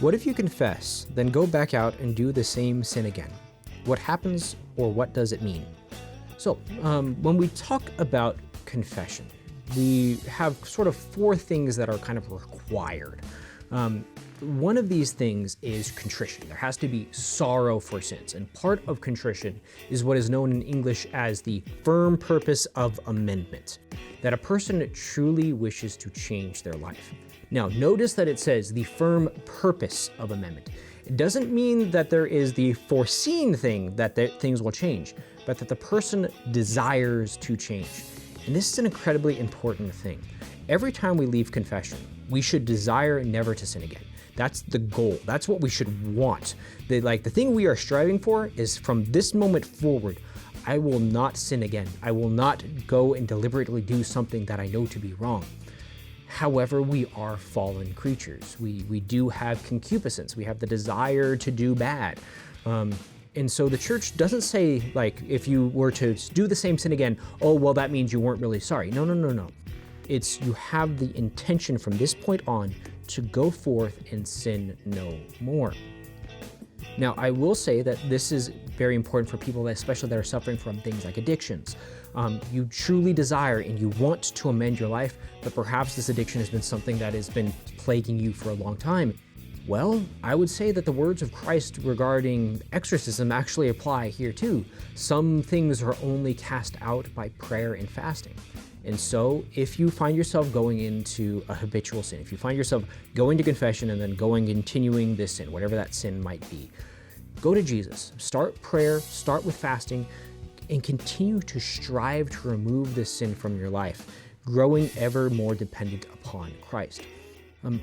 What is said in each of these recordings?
What if you confess, then go back out and do the same sin again? What happens, or what does it mean? When we talk about confession, we have sort of four things that are kind of required. One of these things is contrition. There has to be sorrow for sins, and part of contrition is what is known in English as the firm purpose of amendment, that a person truly wishes to change their life. Now, notice that it says the firm purpose of amendment. It doesn't mean that there is the foreseen thing that things will change, but that the person desires to change. And this is an incredibly important thing. Every time we leave confession, we should desire never to sin again. That's the goal. That's what we should want. The thing we are striving for is from this moment forward, I will not sin again. I will not go and deliberately do something that I know to be wrong. However, we are fallen creatures. We do have concupiscence. We have the desire to do bad. And so the church doesn't say, if you were to do the same sin again, oh, well, that means you weren't really sorry. No. It's you have the intention from this point on to go forth and sin no more. Now, I will say that this is very important for people, especially that are suffering from things like addictions. You truly desire and you want to amend your life, but perhaps this addiction has been something that has been plaguing you for a long time. Well, I would say that the words of Christ regarding exorcism actually apply here too. Some things are only cast out by prayer and fasting. And so if you find yourself going into a habitual sin, if you find yourself going to confession and then continuing this sin, whatever that sin might be, go to Jesus. Start prayer, start with fasting, and continue to strive to remove this sin from your life, growing ever more dependent upon Christ.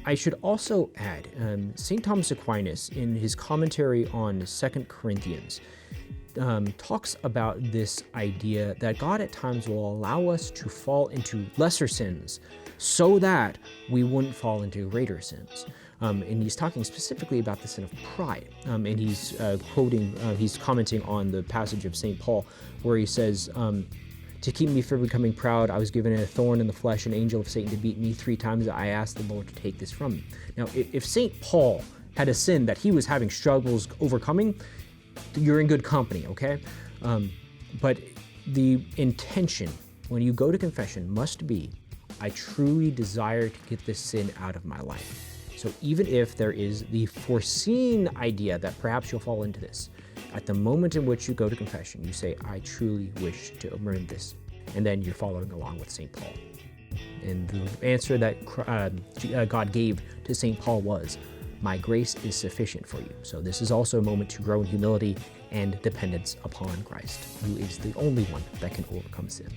I should also add, St. Thomas Aquinas, in his commentary on 2 Corinthians, talks about this idea that God at times will allow us to fall into lesser sins so that we wouldn't fall into greater sins. And he's talking specifically about the sin of pride. And he's he's commenting on the passage of St. Paul where he says, to keep me from becoming proud, I was given a thorn in the flesh, an angel of Satan to beat me 3 times. I asked the Lord to take this from me. Now, if St. Paul had a sin that he was having struggles overcoming, you're in good company, okay? But the intention when you go to confession must be, I truly desire to get this sin out of my life. So even if there is the foreseen idea that perhaps you'll fall into this, at the moment in which you go to confession, you say, I truly wish to amend this. And then you're following along with St. Paul. And the answer that God gave to St. Paul was, my grace is sufficient for you. So this is also a moment to grow in humility and dependence upon Christ, who is the only one that can overcome sin.